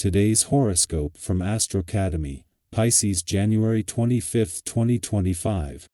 today's horoscope from Astrocademy, Pisces January 25, 2025.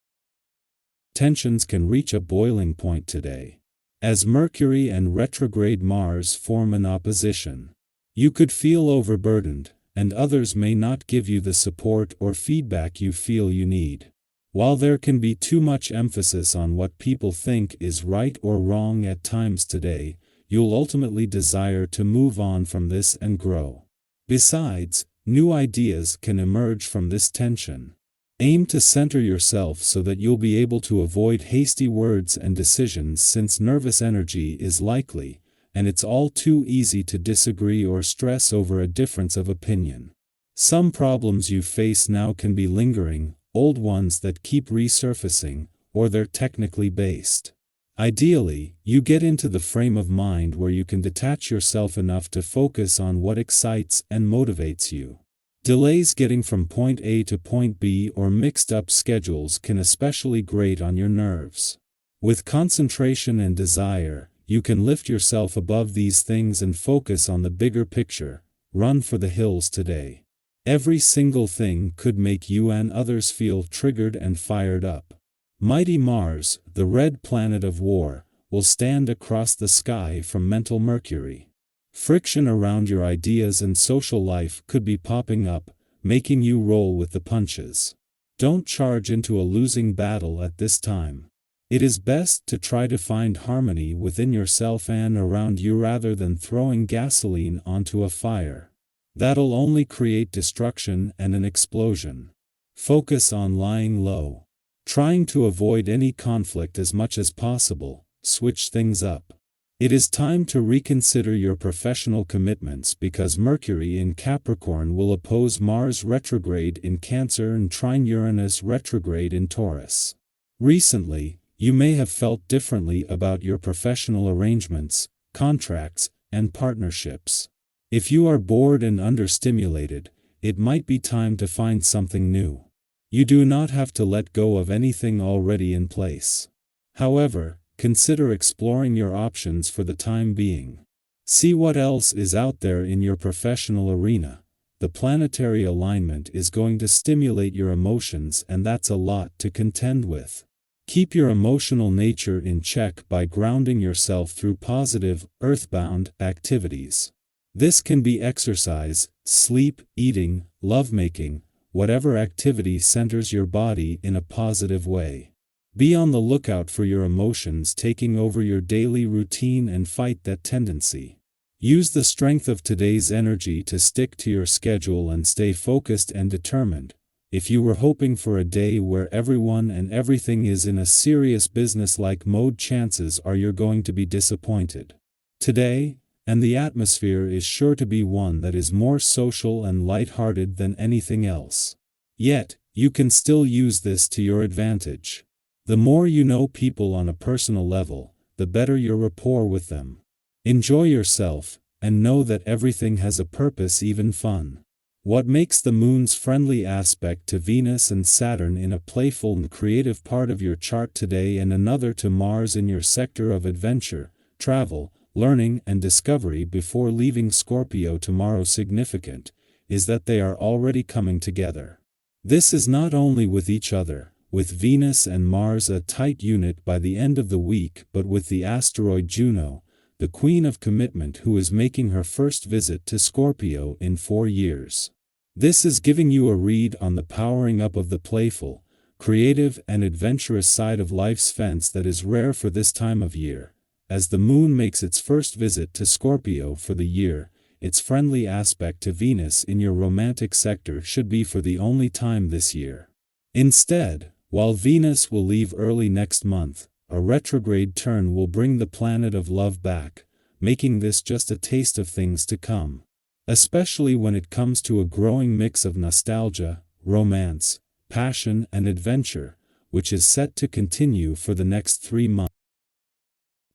Tensions can reach a boiling point today, as Mercury and retrograde Mars form an opposition. You could feel overburdened, and others may not give you the support or feedback you feel you need. While there can be too much emphasis on what people think is right or wrong at times today, you'll ultimately desire to move on from this and grow. Besides, new ideas can emerge from this tension. Aim to center yourself so that you'll be able to avoid hasty words and decisions, since nervous energy is likely, and it's all too easy to disagree or stress over a difference of opinion. Some problems you face now can be lingering, old ones that keep resurfacing, or they're technically based. Ideally, you get into the frame of mind where you can detach yourself enough to focus on what excites and motivates you. Delays getting from point A to point B or mixed-up schedules can especially grate on your nerves. With concentration and desire, you can lift yourself above these things and focus on the bigger picture. Run for the hills today. Every single thing could make you and others feel triggered and fired up. Mighty Mars, the red planet of war, will stand across the sky from mental Mercury. Friction around your ideas and social life could be popping up, making you roll with the punches. Don't charge into a losing battle at this time. It is best to try to find harmony within yourself and around you rather than throwing gasoline onto a fire. That'll only create destruction and an explosion. Focus on lying low. Trying to avoid any conflict as much as possible. Switch things up. It is time to reconsider your professional commitments because Mercury in Capricorn will oppose Mars retrograde in Cancer and trine Uranus retrograde in Taurus. Recently, you may have felt differently about your professional arrangements, contracts, and partnerships. If you are bored and understimulated, it might be time to find something new. You do not have to let go of anything already in place. However, consider exploring your options for the time being. See what else is out there in your professional arena. The planetary alignment is going to stimulate your emotions, and that's a lot to contend with. Keep your emotional nature in check by grounding yourself through positive, earthbound activities. This can be exercise, sleep, eating, lovemaking, whatever activity centers your body in a positive way. Be on the lookout for your emotions taking over your daily routine and fight that tendency. Use the strength of today's energy to stick to your schedule and stay focused and determined. If you were hoping for a day where everyone and everything is in a serious business-like mode, chances are you're going to be disappointed. Today, and the atmosphere is sure to be one that is more social and light-hearted than anything else. Yet, you can still use this to your advantage. The more you know people on a personal level, the better your rapport with them. Enjoy yourself, and know that everything has a purpose, even fun. What makes the moon's friendly aspect to Venus and Saturn in a playful and creative part of your chart today and another to Mars in your sector of adventure, travel, learning and discovery before leaving Scorpio tomorrow significant, is that they are already coming together. This is not only with each other, with Venus and Mars a tight unit by the end of the week, but with the asteroid Juno, the queen of commitment, who is making her first visit to Scorpio in 4 years. This is giving you a read on the powering up of the playful, creative and adventurous side of life's fence that is rare for this time of year. As the moon makes its first visit to Scorpio for the year, its friendly aspect to Venus in your romantic sector should be for the only time this year. Instead, while Venus will leave early next month, a retrograde turn will bring the planet of love back, making this just a taste of things to come. Especially when it comes to a growing mix of nostalgia, romance, passion and adventure, which is set to continue for the next 3 months.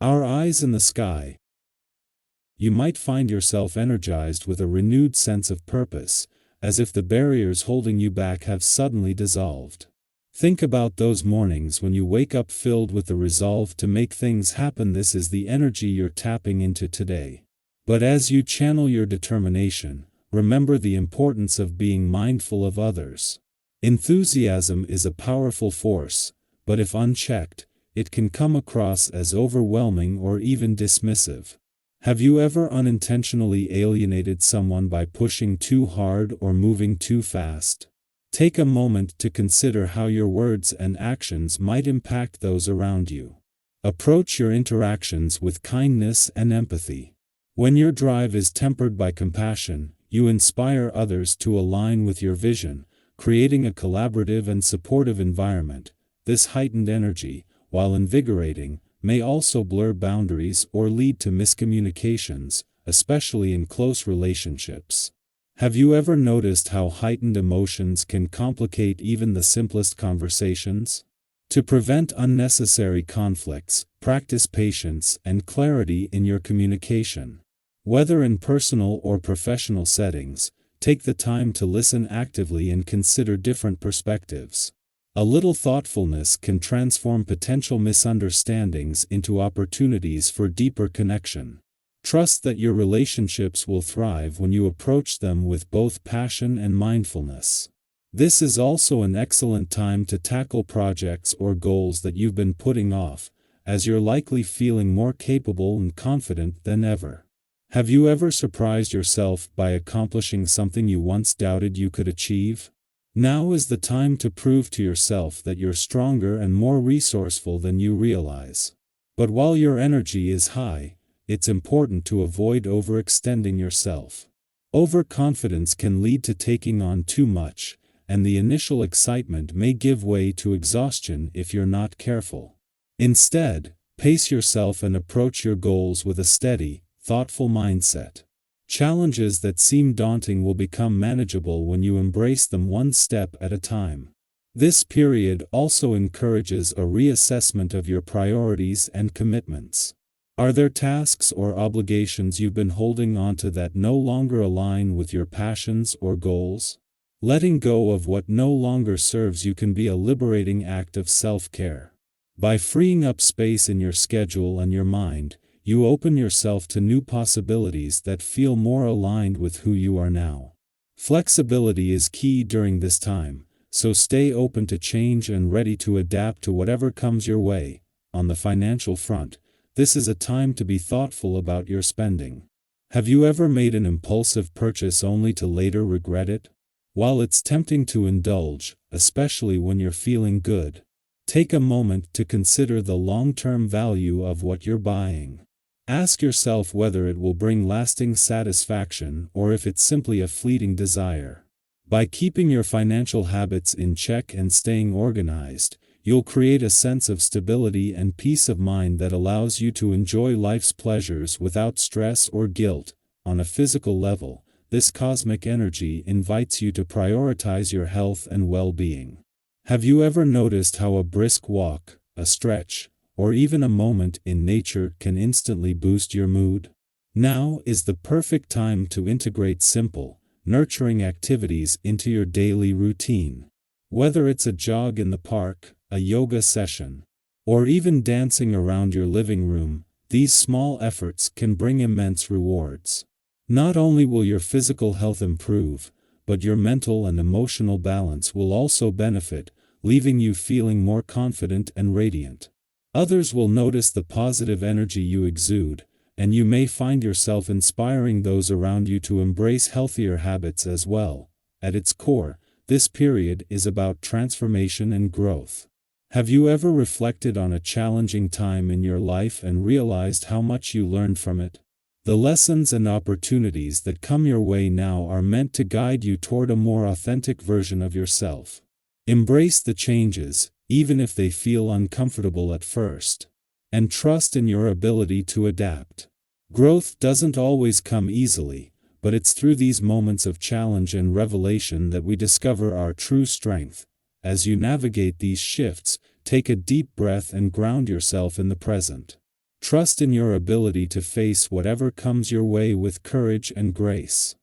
Our eyes in the sky. You might find yourself energized with a renewed sense of purpose, as if the barriers holding you back have suddenly dissolved. Think about those mornings when you wake up filled with the resolve to make things happen. This is the energy you're tapping into today. But as you channel your determination, remember the importance of being mindful of others. Enthusiasm is a powerful force, but if unchecked, it can come across as overwhelming or even dismissive. Have you ever unintentionally alienated someone by pushing too hard or moving too fast? Take a moment to consider how your words and actions might impact those around you. Approach your interactions with kindness and empathy. When your drive is tempered by compassion, you inspire others to align with your vision, creating a collaborative and supportive environment. This heightened energy, while invigorating, may also blur boundaries or lead to miscommunications, especially in close relationships. Have you ever noticed how heightened emotions can complicate even the simplest conversations? To prevent unnecessary conflicts, practice patience and clarity in your communication. Whether in personal or professional settings, take the time to listen actively and consider different perspectives. A little thoughtfulness can transform potential misunderstandings into opportunities for deeper connection. Trust that your relationships will thrive when you approach them with both passion and mindfulness. This is also an excellent time to tackle projects or goals that you've been putting off, as you're likely feeling more capable and confident than ever. Have you ever surprised yourself by accomplishing something you once doubted you could achieve? Now is the time to prove to yourself that you're stronger and more resourceful than you realize. But while your energy is high, it's important to avoid overextending yourself. Overconfidence can lead to taking on too much, and the initial excitement may give way to exhaustion if you're not careful. Instead, pace yourself and approach your goals with a steady, thoughtful mindset. Challenges that seem daunting will become manageable when you embrace them one step at a time. This period also encourages a reassessment of your priorities and commitments. Are there tasks or obligations you've been holding onto that no longer align with your passions or goals? Letting go of what no longer serves you can be a liberating act of self-care. By freeing up space in your schedule and your mind, you open yourself to new possibilities that feel more aligned with who you are now. Flexibility is key during this time, so stay open to change and ready to adapt to whatever comes your way. On the financial front, this is a time to be thoughtful about your spending. Have you ever made an impulsive purchase only to later regret it? While it's tempting to indulge, especially when you're feeling good, take a moment to consider the long-term value of what you're buying. Ask yourself whether it will bring lasting satisfaction or if it's simply a fleeting desire. By keeping your financial habits in check and staying organized, you'll create a sense of stability and peace of mind that allows you to enjoy life's pleasures without stress or guilt. On a physical level, this cosmic energy invites you to prioritize your health and well-being. Have you ever noticed how a brisk walk, a stretch, or even a moment in nature can instantly boost your mood? Now is the perfect time to integrate simple, nurturing activities into your daily routine. Whether it's a jog in the park, a yoga session, or even dancing around your living room, these small efforts can bring immense rewards. Not only will your physical health improve, but your mental and emotional balance will also benefit, leaving you feeling more confident and radiant. Others will notice the positive energy you exude, and you may find yourself inspiring those around you to embrace healthier habits as well. At its core, this period is about transformation and growth. Have you ever reflected on a challenging time in your life and realized how much you learned from it? The lessons and opportunities that come your way now are meant to guide you toward a more authentic version of yourself. Embrace the changes, even if they feel uncomfortable at first, and trust in your ability to adapt. Growth doesn't always come easily, but it's through these moments of challenge and revelation that we discover our true strength. As you navigate these shifts, take a deep breath and ground yourself in the present. Trust in your ability to face whatever comes your way with courage and grace.